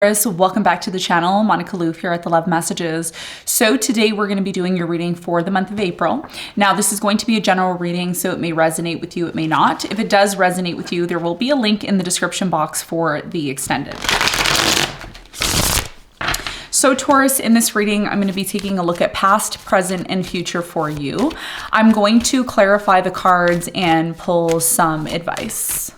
Welcome back to the channel. Monica Lou here at the Love Messages. So today we're going to be doing your reading for the month of April. Now this is going to be a general reading, so it may resonate with you, it may not. If it does resonate with you, there will be a link in the description box for the extended. So Taurus, in this reading, I'm going to be taking a look at past, present, and future for you. I'm going to clarify the cards and pull some advice.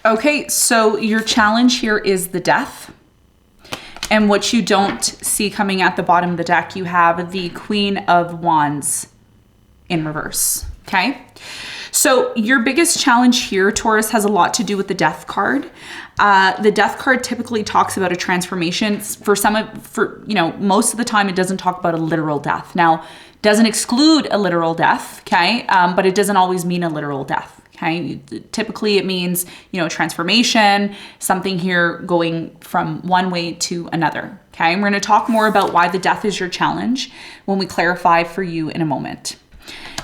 Okay, so your challenge here is the death. And what you don't see coming at the bottom of the deck, you have the Queen of Wands in reverse, okay? So your biggest challenge here, Taurus, has a lot to do with the death card. The death card typically talks about a transformation. Most of the time it doesn't talk about a literal death. Now, doesn't exclude a literal death, okay? But it doesn't always mean a literal death. Okay, typically it means, transformation, something here going from one way to another. Okay, and we're going to talk more about why the death is your challenge when we clarify for you in a moment.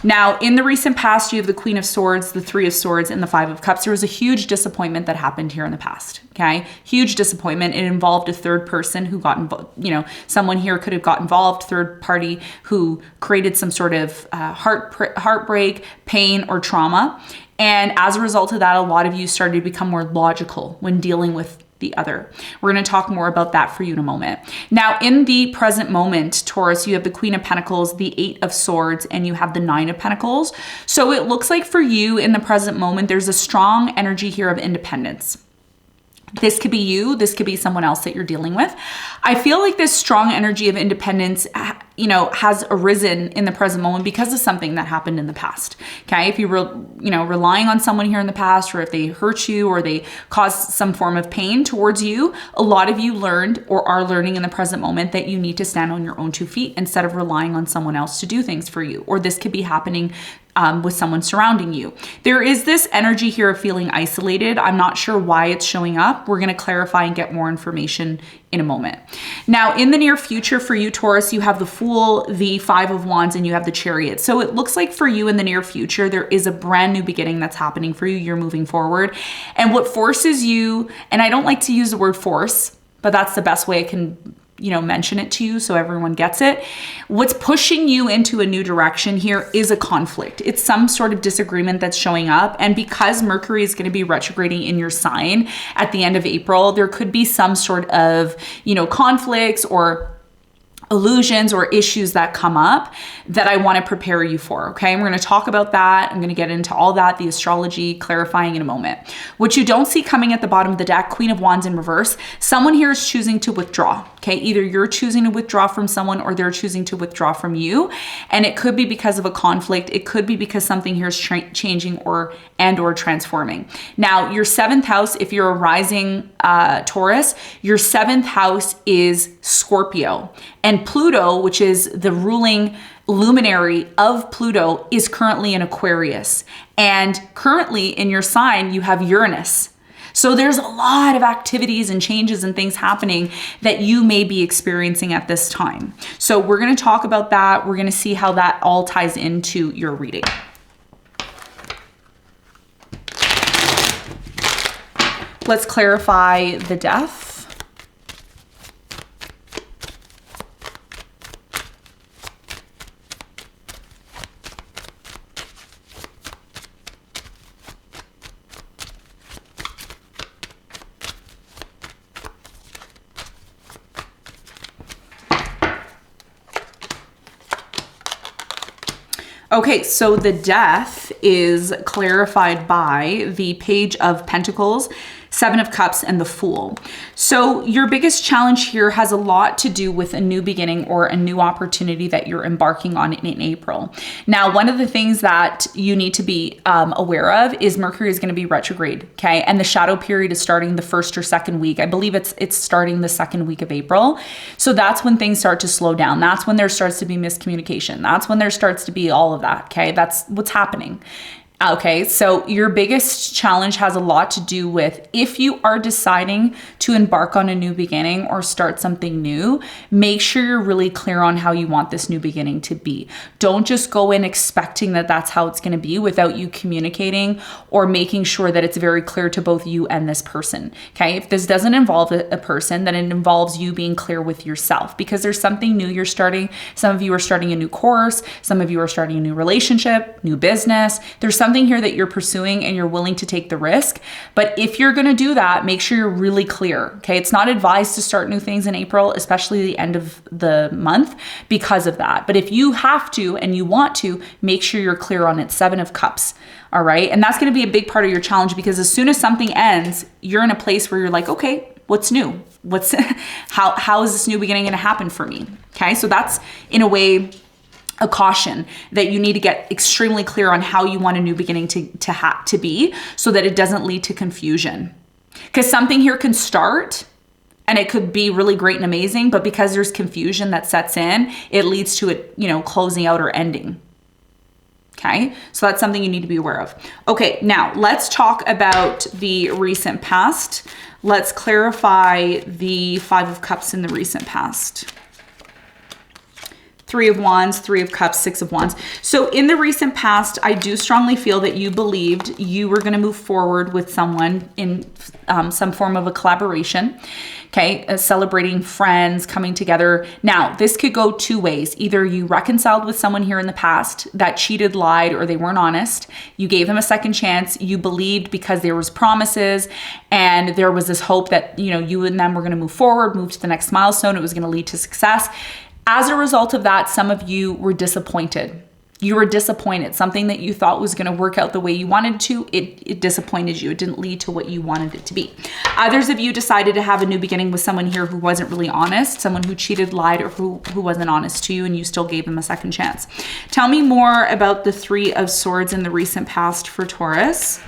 Now, in the recent past, you have the Queen of Swords, the Three of Swords, and the Five of Cups. There was a huge disappointment that happened here in the past, okay? Huge disappointment. It involved a third person who got involved, someone here could have got involved, third party who created some sort of heartbreak, pain, or trauma. And as a result of that, a lot of you started to become more logical when dealing with the other. We're going to talk more about that for you in a moment. Now, in the present moment, Taurus, you have the Queen of Pentacles, the Eight of Swords, and you have the Nine of Pentacles. So it looks like for you in the present moment, there's a strong energy here of independence. This could be you, this could be someone else that you're dealing with. I feel like this strong energy of independence, has arisen in the present moment because of something that happened in the past. Okay, if you were, relying on someone here in the past, or if they hurt you or they caused some form of pain towards you, a lot of you learned or are learning in the present moment that you need to stand on your own 2 feet instead of relying on someone else to do things for you. Or this could be happening with someone surrounding you. There is this energy here of feeling isolated. I'm not sure why it's showing up. We're going to clarify and get more information in a moment. Now, in the near future for you, Taurus, you have the Fool, the Five of Wands, and you have the Chariot. So it looks like for you in the near future, there is a brand new beginning that's happening for you. You're moving forward. And what forces you, and I don't like to use the word force, but that's the best way I can mention it to you so everyone gets it. What's pushing you into a new direction here is a conflict. It's some sort of disagreement that's showing up. And because Mercury is going to be retrograding in your sign at the end of April, there could be some sort of, conflicts or illusions or issues that come up that I want to prepare you for, okay? And we're going to talk about that. I'm going to get into all that, the astrology, clarifying in a moment. What you don't see coming at the bottom of the deck, Queen of Wands in reverse, someone here is choosing to withdraw, okay? Either you're choosing to withdraw from someone or they're choosing to withdraw from you. And it could be because of a conflict. It could be because something here is changing or transforming. Now, your 7th house, if you're a rising Taurus, your 7th house is Scorpio. And Pluto, which is the ruling luminary of Pluto, is currently in Aquarius. And currently in your sign, you have Uranus. So there's a lot of activities and changes and things happening that you may be experiencing at this time. So we're going to talk about that. We're going to see how that all ties into your reading. Let's clarify the death. Okay, so the death is clarified by the Page of Pentacles, Seven of Cups, and the Fool. So your biggest challenge here has a lot to do with a new beginning or a new opportunity that you're embarking on in April. Now, one of the things that you need to be aware of is Mercury is going to be retrograde, okay? And the shadow period is starting the first or second week. I believe it's starting the second week of April. So that's when things start to slow down. That's when there starts to be miscommunication. That's when there starts to be all of that, okay? That's what's happening. Okay, so your biggest challenge has a lot to do with if you are deciding to embark on a new beginning or start something new, make sure you're really clear on how you want this new beginning to be. Don't just go in expecting that that's how it's going to be without you communicating or making sure that it's very clear to both you and this person. Okay, if this doesn't involve a person, then it involves you being clear with yourself because there's something new you're starting. Some of you are starting a new course, some of you are starting a new relationship, new business. There's something here that you're pursuing and you're willing to take the risk. But if you're going to do that, make sure you're really clear. Okay. It's not advised to start new things in April, especially the end of the month because of that. But if you have to and you want to, make sure you're clear on it. Seven of Cups. All right. And that's going to be a big part of your challenge because as soon as something ends, you're in a place where you're like, okay, what's new? How is this new beginning going to happen for me? Okay. So that's in a way a caution that you need to get extremely clear on how you want a new beginning to be so that it doesn't lead to confusion. Because something here can start and it could be really great and amazing, but because there's confusion that sets in, it leads to it, closing out or ending. Okay, so that's something you need to be aware of. Okay, now let's talk about the recent past. Let's clarify the Five of Cups in the recent past. Three of Wands, Three of Cups, Six of Wands. So in the recent past, I do strongly feel that you believed you were going to move forward with someone in some form of a collaboration. Okay, celebrating friends, coming together. Now, this could go two ways. Either you reconciled with someone here in the past that cheated, lied, or they weren't honest. You gave them a second chance. You believed because there was promises and there was this hope that, you and them were going to move forward, move to the next milestone. It was going to lead to success. As a result of that, some of you were disappointed. You were disappointed. Something that you thought was going to work out the way you wanted to, it disappointed you. It didn't lead to what you wanted it to be. Others of you decided to have a new beginning with someone here who wasn't really honest, someone who cheated, lied, or who wasn't honest to you, and you still gave them a second chance. Tell me more about the Three of Swords in the recent past for Taurus.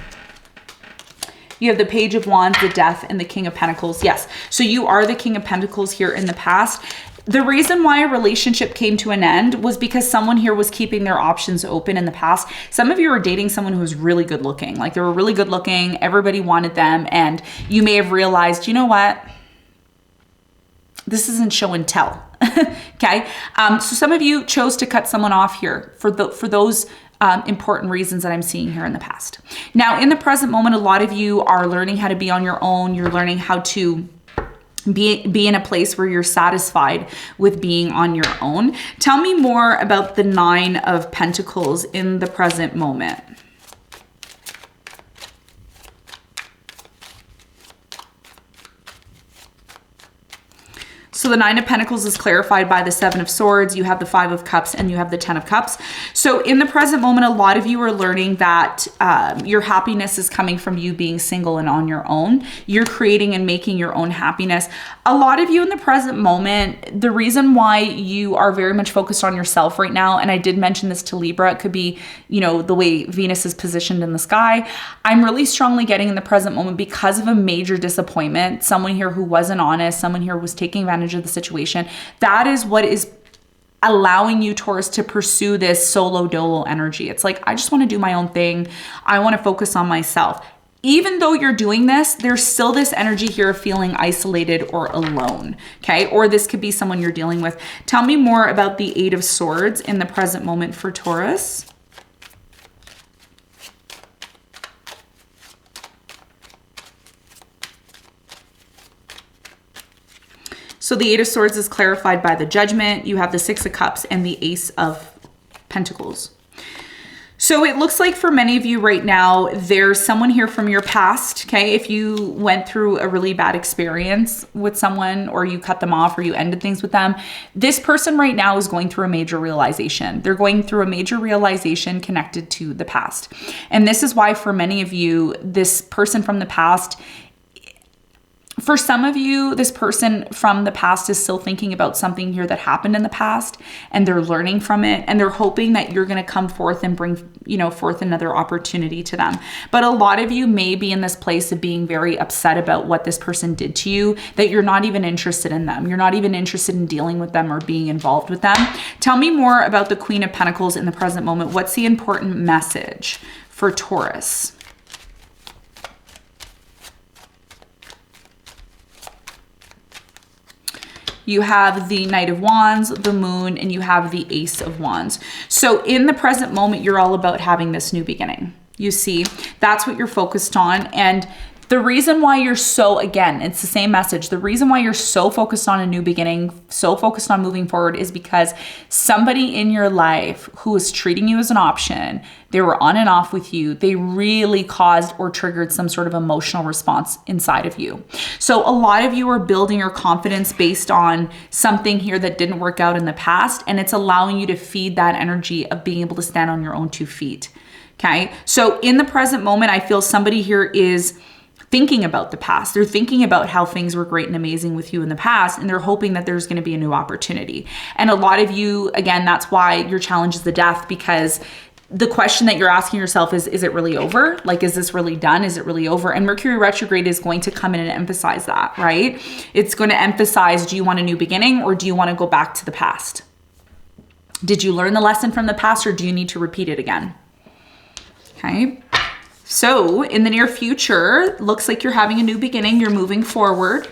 You have the Page of Wands, the Death, and the King of Pentacles. Yes, so you are the King of Pentacles here in the past. The reason why a relationship came to an end was because someone here was keeping their options open in the past. Some of you were dating someone who was really good looking. Like they were really good looking. Everybody wanted them. And you may have realized, you know what? This isn't show and tell. Okay. So some of you chose to cut someone off here for those important reasons that I'm seeing here in the past. Now, in the present moment, a lot of you are learning how to be on your own. You're learning how to be in a place where you're satisfied with being on your own. Tell me more about the Nine of Pentacles in the present moment. So the Nine of Pentacles is clarified by the Seven of Swords. You have the Five of Cups and you have the Ten of Cups. So in the present moment, a lot of you are learning that your happiness is coming from you being single and on your own. You're creating and making your own happiness. A lot of you in the present moment, the reason why you are very much focused on yourself right now, and I did mention this to Libra, it could be, the way Venus is positioned in the sky. I'm really strongly getting in the present moment because of a major disappointment, someone here who wasn't honest, someone here was taking advantage of the situation. That is what is allowing you, Taurus, to pursue this solo dolo energy. It's like, I just want to do my own thing. I want to focus on myself. Even though you're doing this, there's still this energy here of feeling isolated or alone. Okay. Or this could be someone you're dealing with. Tell me more about the Eight of Swords in the present moment for Taurus. So the Eight of Swords is clarified by the Judgment. You have the Six of Cups and the Ace of Pentacles. So it looks like for many of you right now, there's someone here from your past, okay? If you went through a really bad experience with someone or you cut them off or you ended things with them, this person right now is going through a major realization. They're going through a major realization connected to the past. And this is why for many of you, this person from the past For some of you, this person from the past is still thinking about something here that happened in the past, and they're learning from it, and they're hoping that you're going to come forth and bring, forth another opportunity to them. But a lot of you may be in this place of being very upset about what this person did to you, that you're not even interested in them. You're not even interested in dealing with them or being involved with them. Tell me more about the Queen of Pentacles in the present moment. What's the important message for Taurus? You have the Knight of Wands, the Moon, and you have the Ace of Wands. So in the present moment, you're all about having this new beginning. You see, that's what you're focused on. And the reason why you're so, again, it's the same message. The reason why you're so focused on a new beginning, so focused on moving forward is because somebody in your life who was treating you as an option, they were on and off with you, they really caused or triggered some sort of emotional response inside of you. So a lot of you are building your confidence based on something here that didn't work out in the past, and it's allowing you to feed that energy of being able to stand on your own 2 feet. Okay. So in the present moment, I feel somebody here is thinking about the past. They're thinking about how things were great and amazing with you in the past, and they're hoping that there's going to be a new opportunity. And a lot of you, again, that's why your challenge is the death, because the question that you're asking yourself is it really over? Like, is this really done? Is it really over? And Mercury retrograde is going to come in and emphasize that, right? It's going to emphasize, do you want a new beginning, or do you want to go back to the past? Did you learn the lesson from the past, or do you need to repeat it again? Okay. So in the near future, looks like you're having a new beginning. You're moving forward.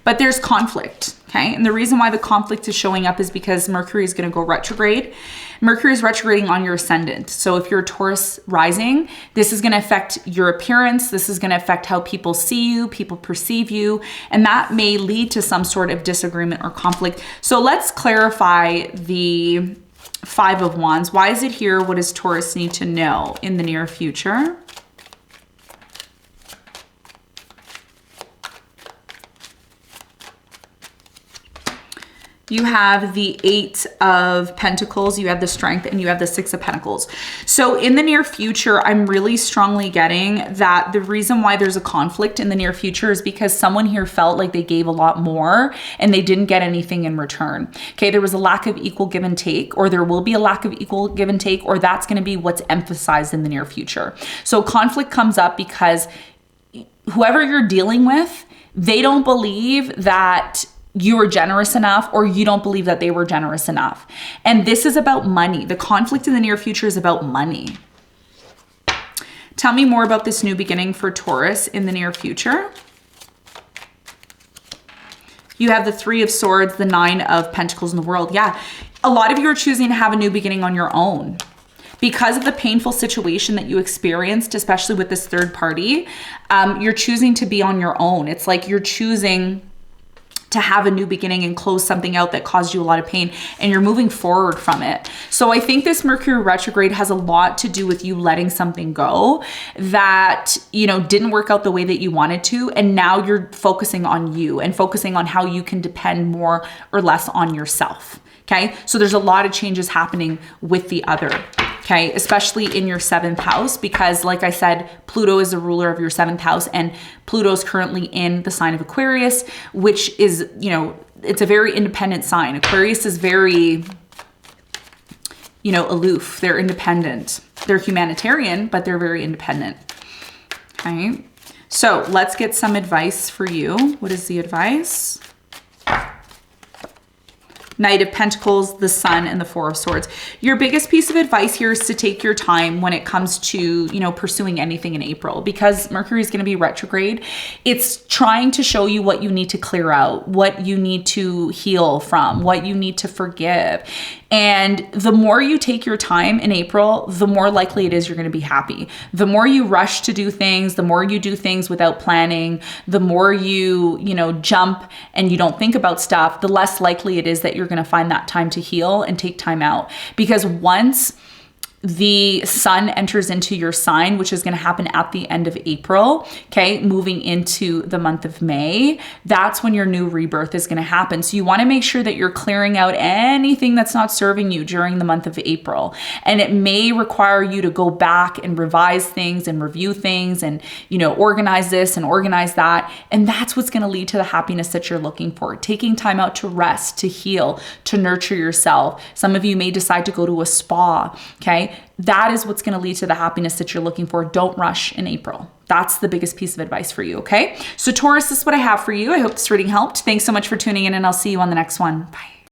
But there's conflict, okay? And the reason why the conflict is showing up is because Mercury is going to go retrograde. Mercury is retrograding on your ascendant. So if you're a Taurus rising, this is going to affect your appearance. This is going to affect how people see you, people perceive you, and that may lead to some sort of disagreement or conflict. So let's clarify the 5 of Wands. Why is it here? What does Taurus need to know in the near future? You have the 8 of Pentacles, you have the Strength, and you have the 6 of Pentacles. So in the near future, I'm really strongly getting that the reason why there's a conflict in the near future is because someone here felt like they gave a lot more and they didn't get anything in return. Okay, there was a lack of equal give and take, or there will be a lack of equal give and take, or that's going to be what's emphasized in the near future. So conflict comes up because whoever you're dealing with, they don't believe that you were generous enough, or you don't believe that they were generous enough. And this is about money. The conflict in the near future is about money. Tell me more about this new beginning for Taurus in the near future. You have the 3 of Swords, the 9 of Pentacles in the World. Yeah, a lot of you are choosing to have a new beginning on your own. Because of the painful situation that you experienced, especially with this third party, you're choosing to be on your own. It's like you're choosing to have a new beginning and close something out that caused you a lot of pain, and you're moving forward from it. So I think this Mercury retrograde has a lot to do with you letting something go that, didn't work out the way that you wanted to. And now you're focusing on you and focusing on how you can depend more or less on yourself. Okay. So there's a lot of changes happening with the other. Okay, especially in your 7th house, because like I said, Pluto is the ruler of your 7th house, and Pluto's currently in the sign of Aquarius, which is, it's a very independent sign. Aquarius is very, aloof. They're independent. They're humanitarian, but they're very independent. Okay, so let's get some advice for you. What is the advice? Knight of Pentacles, the Sun, and the 4 of Swords. Your biggest piece of advice here is to take your time when it comes to, pursuing anything in April, because Mercury is going to be retrograde. It's trying to show you what you need to clear out, what you need to heal from, what you need to forgive. And the more you take your time in April, the more likely it is you're going to be happy. The more you rush to do things, the more you do things without planning, the more you, jump and you don't think about stuff, the less likely it is that you're going to find that time to heal and take time out. Because once the sun enters into your sign, which is going to happen at the end of April, okay, moving into the month of May. That's when your new rebirth is going to happen. So you want to make sure that you're clearing out anything that's not serving you during the month of April. And it may require you to go back and revise things and review things and, you know, organize this and organize that. And that's what's going to lead to the happiness that you're looking for. Taking time out to rest, to heal, to nurture yourself. Some of you may decide to go to a spa, okay? That is what's going to lead to the happiness that you're looking for. Don't rush in April. That's the biggest piece of advice for you, okay? So Taurus, this is what I have for you. I hope this reading helped. Thanks so much for tuning in, and I'll see you on the next one. Bye.